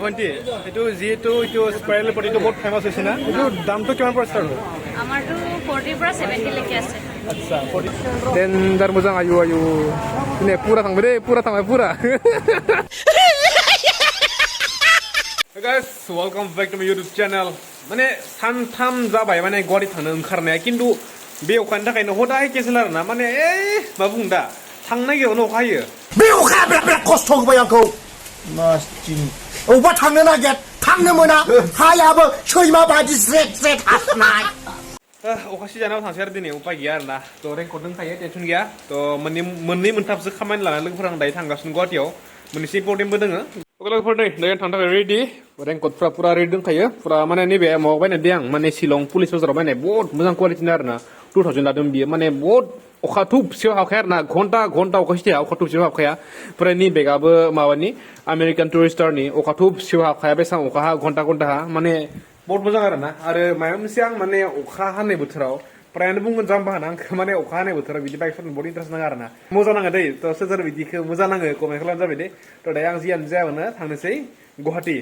ভণ্টি এইটো যিহেতু এইটো স্পাইৰেল পটিটো বহুত ফেমাছ হৈছে না এইটো দামটো কিমান পৰা ষ্টাৰ্ট হয় আমাৰটো 40 পৰা 70 লৈকে আছে আচ্ছা 40 দেন dar मोजां ayo ayo ini pura थांबाय दे pura थांबाय pura Hey guys welcome back to my YouTube channel माने सानथाम जाबाय माने गुवाहाटी थांनो ओंखारनाया खिन्थु बे अखानि थाखायनो हदाय केसेल आरोना माने मा बुं दा थांनो नागिरनायावनो अखा हायो बे अखाया बिराद खस्थ' होबाय आंखौ मासथिं अबा थांनो नागिर थांनो मोना हायाबो सैमा बायदि ज्रेद ज्रेद हाबनाय अखा सिजानाव थांसै आरो दिनै उपाय गैया आरोना थ' रेनकट दंखायो टेनसन गैया थ' मोननै मोनथामसो खामानि लानानै लोगोफोरा आं दायो थांगासिनो गुवाहाटियाव मोनसे इम्परटेन्टबो दोङो लोगोफोर नै दायो थांनो थाखाय रेडि रेनकटफ्रा पुरा रेडि दंखायो पुरा माने नैबे माबायाव बायनाय दे आं माने शिलं पुलिस बाजाराव बायनाय बहुत मोजां क्वालिटिनि आरोना 2000 लादों बियो माने बहुत अखा थुबसेयाव हाबखाया आरोना घन्टा अखा सिथाया अखा थुबसेयाव हाबखाया ओमफ्राय नै बेगाबो माबानि आमेरिकान टुरिस्टारनि अखा थुबसेयाव हाबखाया बेसेबां अखा हा घन्टा हा माने बहुत मोजां आरोना आरो माबा मोनसे आं माने अखा हानाय बोथोराव प्रायानो बुंगोन जाम्बा होना आंखौ माने अखा हानाय बोथोराव बिदि बाइक सालायनो बहुत इन्टारेस्ट नाङो आरोना मोजां नाङो दै थ' सोर बिदिखौ मोजां नाङो कमेन्ट खालामनानै जाबाय दे थ' दायो आं जियानो जायाबानो थांनोसै गुवाहाटि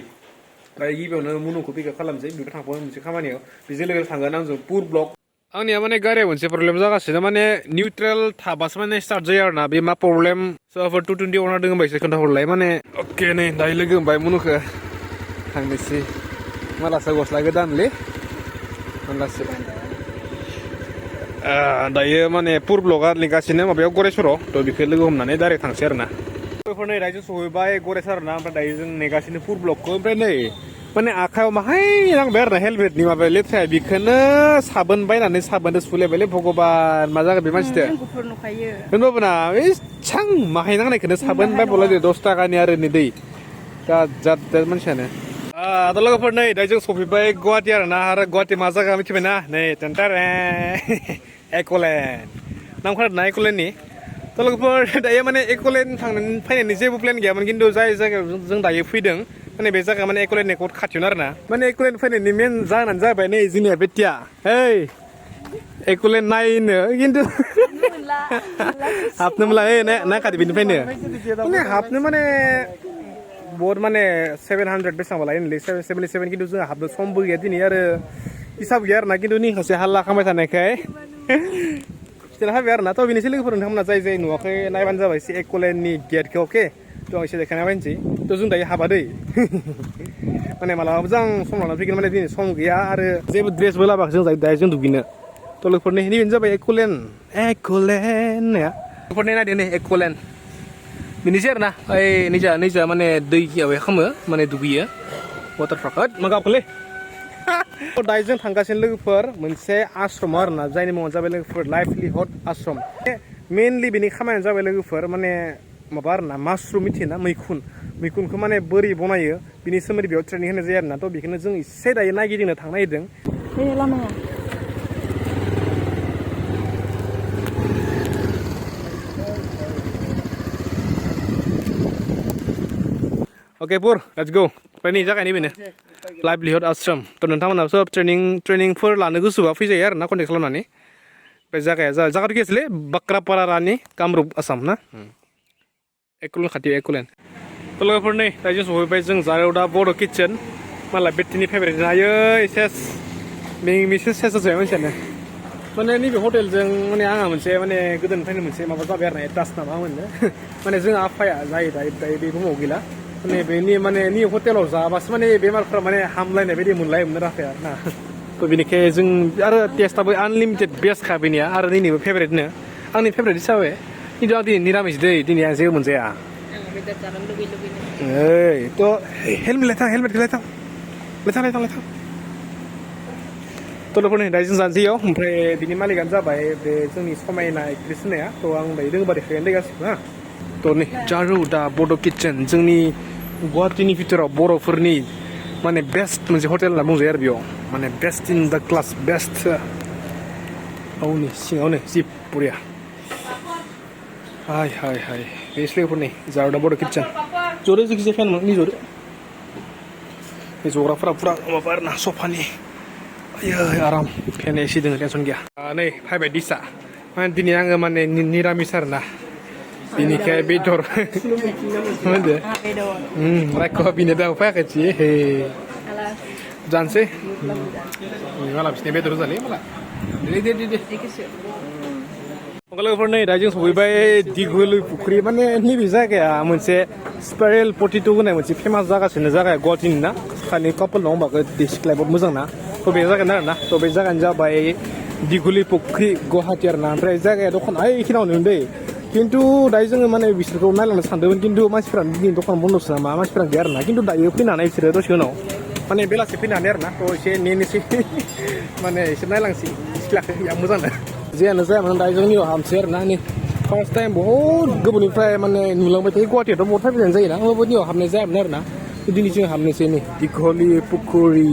दायो गिबियावनो मुनुखौ पिकआप खालामसै बेबो थांफागोन मोनसे खामानियाव बेजों लोगोसे थांगोन आंजों पुर ब्लक आंनिया माने गारिया मोनसे प्रब्लेम जागासिनो माने निउट्रेल थाबासो माने स्टार्ट जायो आरोना बे मा प्रब्लेम सोरबाफोर 220 अनार दङ बायसो खोन्थाहरलाय माने अके नै दायो लोगो हमबाय मुनुखौ थांनोसै मालासो गस्ला गोदानलै मालासो दायो माने पुर ब्लकआ लिंगासिनो माबायाव गरेस्वराव थ' बेखौ लोगो हमनानै डाइरेक्ट थांसै आरोना लोगोफोर नै दायो सहैबाय गरेस्वर आरोना ओमफ्राय दायो जों नेगासिनो पुर ब्लकखौ ओमफ्राय नै माने आखायाव माहाय नांबाय आरोना हेलमेटनि माबाया लेथ्राया बेखौनो साबोन बायनानै साबोनजों सुलायबायलै भगबान मा जागोन बे मानसिजों गुफुर नुखायो होनबाबो ना इसां माहाय नांनायखौनो साबोन बायबावलायदो 10 थाखानि आरो नै दै जात मानसियानो दा लोगोफोर नै दा जों सफैबाय गुवाहाटि आरोना आरो गुवाहाटि मा जायगा मिथिबायना नै टेन्टारे एक'लेन्ड नाम खोनादोंना एक'लेन्डनि थ' लोगोफोर दायो माने एक'लेन्ड थांनानै फैनायनि जेबो प्लेन गैयामोन खिन्थु जाय जायगायाव जों दायो फैदों माने बे जायगा माने एक'लेन्डनि बहुत खाथियावनो आरोना माने एक'लेन्ड फैनायनि मेन जाहोनानो जाबाय नै जोंनिया बेटिया ओइ एक'लेन्ड नायनो खिन्थु हाबनो मोनला नायखादो बेनिफ्रायनो माने हाबनो माने बहुत माने 700 बेसेबां लायोनोलै 777 खिन्थु जोंहा हाबनो समबो गैया दिनै आरो हिसाब गैया आरोना खिन्थु नै सासे हाल्ला खालामबाय थानायखाय जेला हाबाय आरोना थ' बेनोसै लोगोफोर नोंथांमोना जाय नुवाखै नायबानो जाबाय एसे एक'लेन्डनि गेटखौ अके थ' आं एसे देखायना बायनोसै थ' जों दायो हाबा दै माने मालाबाबो जों सम लानानै फैगोन माने दिनै सम गैया आरो जेबो ड्रेसबो लाबोआखै जों दायो जों दुगैनो थ' लोगोफोरनि नैबेनो जाबाय एक'लेन्ड होननाया लोगोफोरनि नायदो नै एक'लेन्ड बेनोसै आरोना ओइ निजा माने दै माबा खालामो माने दुगैयो वाटार पार्क मा गाबखोलै दायो जों थांगासिनो लोगोफोर मोनसे आश्रम आरोना जायनि मुङानो जाबाय लोगोफोर लाइभलिहुड आश्रम मेनलि बेनि खामानियानो जाबाय लोगोफोर माने माबा आरोना मासरुम मिथियोना मैखुनखौ माने बोरै बनायो बिनि सोमोन्दै बेयाव ट्रेनिं होनाय जायो आरोना थ' बेखौनो जों एसे दायो नायगिदिंनो थांनो नागिरदों बे लामाया ओके पुर लेट्स गो ओमफ्राय नै जागायनि बेनो लाइभलिहुड आश्रम थ' नोंथांमोना सोब ट्रेनिंफोर लानो गोसोबा फैजायो आरोना कन्टेक्ट खालामनानै ओमफ्राय जागायाथ' गेसलै बाक्रापारानि कामरुप आसाम ना एक'लेन्ड खाथियाव एक'लेन्ड थ' लोगोफोर नै दायो जों सहैबाय जों जारौदा बर' किटचेन मालाय बेटिनि फेभरेट हायो सेस मेसेज सेस जाबाय मानसियानो माने नैबे हटेलजों माने आंहा मोनसे माने गोदोनिफ्रायनो मोनसे माबा जाबाय आरोना एटाच नामा मोननो माने जोंहा आफाया जायो दायो बे बुहुमाव गैला माने बेनि माने नि हटेलाव जाबासो माने बेमारफ्रा माने हामलायनाय बायदि मोनलायोमोन राफाया ना थ' बेनिखाय जों आरो टेस्टआबो आनलिमिटेड बेस्टखा बेनिया आरो नैनिबो फेभरेटनो आंनि फेभरेट हिसाबै खिन्थु आं दिनै निरामिस दै दिनै आं जेबो मोनजाया ओइ थ' हेलमेटखौ लायथां थ' लोगोफोर नै दायो जों जानोसैयाव ओमफ्राय बिनि मालिकानो जाबाय बे जोंनि समायना एक्ट्रेस होननाया थ' आं दायो रोङोबा देखायगोन दे गासिबो ना थ' नै जारौदा बड' किटचेन जोंनि गुवाहाटिनि भितराव बर'फोरनि माने बेस्ट मोनसे हटेल होनना बुंजायो आरो बेयाव माने बेस्ट इन दा क्लास बेस्ट औ नै सिङावनो जि बरिया हाय बे लोगोफोर नै जारौदा बड' किटचेन जरो जायखिजाया फेन नि जरो बे जग्राफोरा फुरा माबा आरोना सफानि आयै आराम फेन एसि दङ टेनसन गैया नै फैबाय दिसा माने दिनै आङो माने निरामिस आरोना Biniknya bedor. Mana? Bedo. Mereka bini dah apa kecil. Alas. Jangan malah bisnya bedor sekali malah. Dia. Kalau pernah dah jeng sebagai di Gulu Pukri mana ni bisa kayak macam spiral potato guna macam famous jaga sini jaga Gotin na. Kali couple orang bagai display buat musang na. To beza kan na. To beza kan jauh by di Gulu Pukri Guwahati na. Beza kayak dokon ay kena unde. Kintu dah jeng mana bisa kau nalar sandawan kintu masih pernah di dokon bonus nama masih pernah biar na. Kintu dah iyo pina na istirahat tu sih mana bela sih pina biar na. To sih ni sih mana sebenarnya langsung istilah yang musang na. Zian saya mana dah jeng ni ham share na ni. First time बहुत गोबावनिफ्राय माने नुलांबाय थायो गुवाहाटीयावथ' बहुत फैबाय जायोना बेबायदियाव हाबनाय जायामोन आरो ना दिनै जों हाबनोसै नै दिघली पुखुरी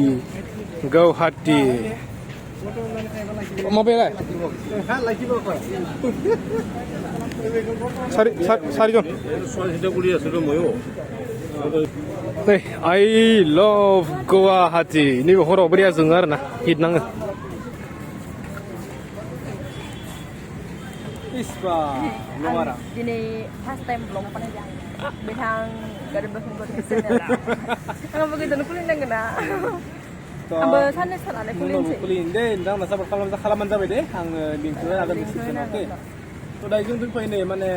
गुवाहाटी माबायालाय सारिजन नै I love गुवाहाटी नैबे हराव बोरैया जोङो आरो ना हिट नाङो Ini first time belum pernah jalan. Bintang gak ada bahasa Inggris lah. Ang begitu nukulin na gana. Amba sana sana ada kulin sih. kulin deh ndang nasa berkalaman जाबाय deh आं लिंकखौ आगोल डिसक्रिपसनाव okay तो दा जों फैनाय माने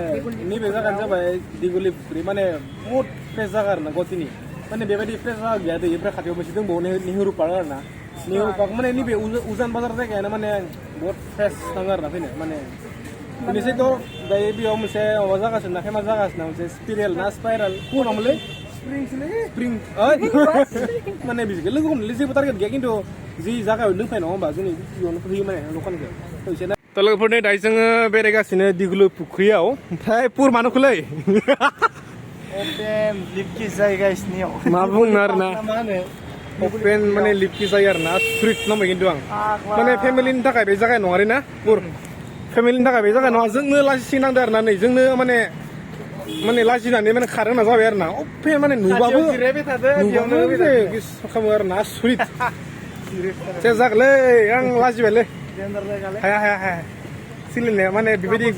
नैबे जायगायानो जाबाय दिघली पुखुरी माने बहुत फ्रेस जायगा आरो ना गवाहाटीनि माने बेबायदि फ्रेस जायगा गैया दै ओमफ्राय खाथियाव मोनसे दंबावो नेहरू पार्क आरो ना नेहरू पार्क माने नैबे उजान बाजार जायगायानो माने बहुत फ्रेस नाङो आरो ना फैनो माने बिनिसैथ' दायो बेयाव मोनसे माबा जागासिनो ना फेमास जागासिनो मोनसे स्पिरेल ना स्पाइराल कुनावमोनलै स्प्रिं माने बिदिखौ लोगो हमनोलै जेबो टारगेट गैया खिन्थु जि जायगायाव लोंफाय नङा होमबा जोंनि बेयावनो होयो माने दखानखौ एसे थ' लोगोफोरनि दायो जोङो बेरायगासिनो दिघली पुखुरियाव ओमफ्राय पुरमानुखौलै अपेन लिपकि जायगा इसनियाव मा बुंनो आरो ना मा होनो अपेन माने लिपकि जायो आरो ना स्ट्रिट नांबाय खिन्थु आं माने फेमिलिनि थाखाय बे जायगा नङा ना पुर फेमिलिनि थाखाय बे जायगा नङा जोंनो लाजिनांदों आरो ना नै जोंनो माने लाजिनानै माने खारो होनना जाबाय आरो ना अफे माने नुबाबो खालामो आरो ना सुइट जे जागोलै आं लाजिबायलै हाया सिलिनाया माने बेबायदि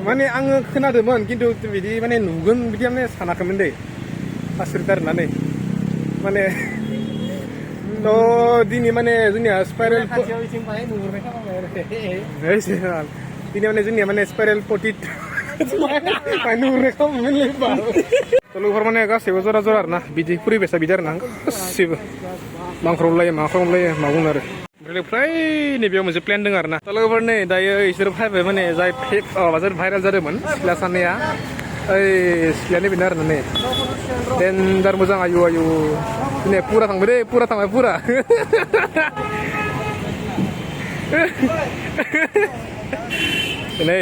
माने आङो खोनादोंमोन खिन्थु बिदि माने नुगोन बिदि माने सानाखैमोन दै आसरित आरो ना नै माने थ' दिनै माने जोंनिया स्पाइरेल दिनै माने जोंनिया माने स्पाइरेल पटिट लोगोफोर माने गासैबो जरा जरा आरो ना बिदि फरिबेसा बिदि आरो ना गासैबो मांख्रबलायो मा बुङो आरो ओमफ्राय फ्राय नैबेयाव मोनसे प्लेन दङ आरो ना लोगोफोर नै दायो इसोर फैबाय माने जाय भाइरेल जादोंमोन सिख्ला सानैया ओइ सिख्लायानो बेनो आरो ना नै देनजार मोजां आयु दिनै पुरा थांबाय दे पुरा थांबाय पुरा नै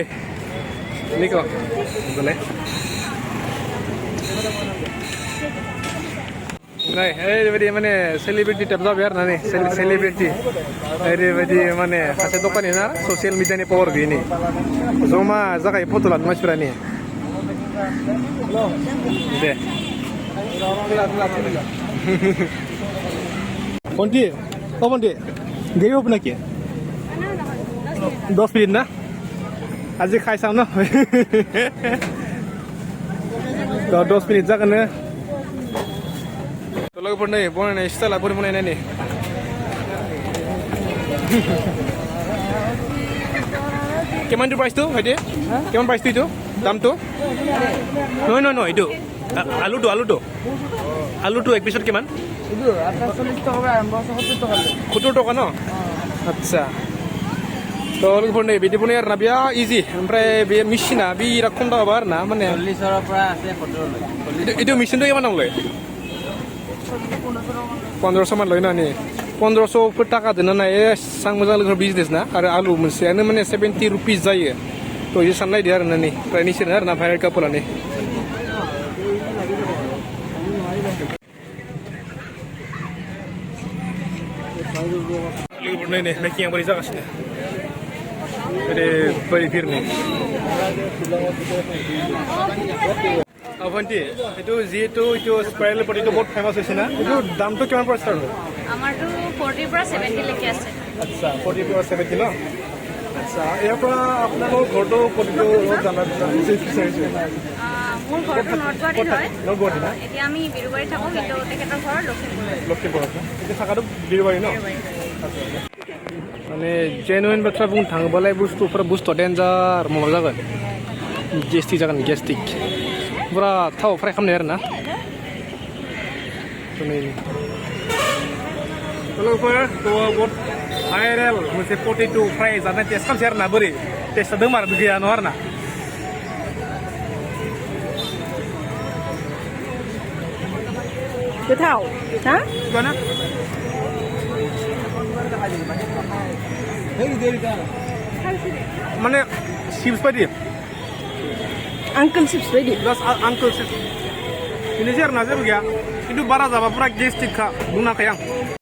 निको boleh नै ओरैबायदि माने सेलिब्रिटि टाइप जाबाय आरो ना नै सेलिब्रिटि ओरैबायदि माने सासे दखानि ना ससियेल मिडियानि पावार गैयै नै जमा जागायो फट' लानो मानसिफोरा नै दे Ponti, oh Ponti, dia apa nak? 10 minit na? Aja khai sao no? Dah 10 minit जागोन नो तो लोगोफोर नै बनायनाय स्टाइला बोरै बनायनाय नै Keman tu price tu, Hadi? Keman price tu itu? Dam tu? No, itu. Alu tu episode keman? Itu atas 40 টাকা আরম্ভ 70 টাকা 70 টাকা no? Acha. To लोगोफोर नै बिदि बनाय आरो ना बिया इजि ओमफ्राय बे मेसिना बिराद खम दामा आरो ना माने 40 টাকা পৰা আছে 70 itu मेसिन किमान दाम लय 1500 मान लय ना नि 1500 टाका दोना ना एसां मोजां लोगो बिजनेस ना आरो आलु मोनसेयानो माने 70 रुपिस जायो तो ये सानलायदो आरो ना नै प्राय निसिर आरो ना भाइरेल कापोलानि लोगोफोर नै मेकिंआ बोरै जागासिनो बोरै भिरनि Avanti, itu যিহেতু itu spiral potato বহুত ফেমাস হৈছে না itu দামটো কিমান পৰা ষ্টাৰ্ট হয় আমাৰটো 40 পৰা 70 লৈকে আছে আচ্ছা 40 পৰা 70 ন আচ্ছা ইয়াৰ পৰা আপোনালোকৰ ঘৰটো প্ৰতিটো জানা বিচাৰিছে মোৰ ঘৰটো নৰ্থ গুৱাহাটীত হয় নগুৱাহাটী না এতিয়া আমি বিৰুবাৰীত থাকোঁ কিন্তু তেখেতৰ ঘৰ লখিমপুৰ লখিমপুৰত না এতিয়া থাকাটো বিৰুবাৰী ন माने जेनुइन बाथ्रा बुंनो थाङोबालाय बुस्थुआ डेन्जार माबा जागोन गेस्टिक जागोन गेस्टिक पुरा थाव फ्राय खालामनाय आरो ना लोगोफोर बहुत भाइरेल मोनसे पटेट' फ्राय जानाय टेस्ट खालामसै आरो ना बोरै टेस्टआ दं आरो गैया नङा आरो ना गोथाव हा gimana माने चिप्स बायदि आंकोल चिप्स बायदि जास्ट आंकोल चिप्स बेनोसै आरो ना जेबो गैया खिन्थु बारा जाबा पुरा गेस्टिकखा बुंनाखै आं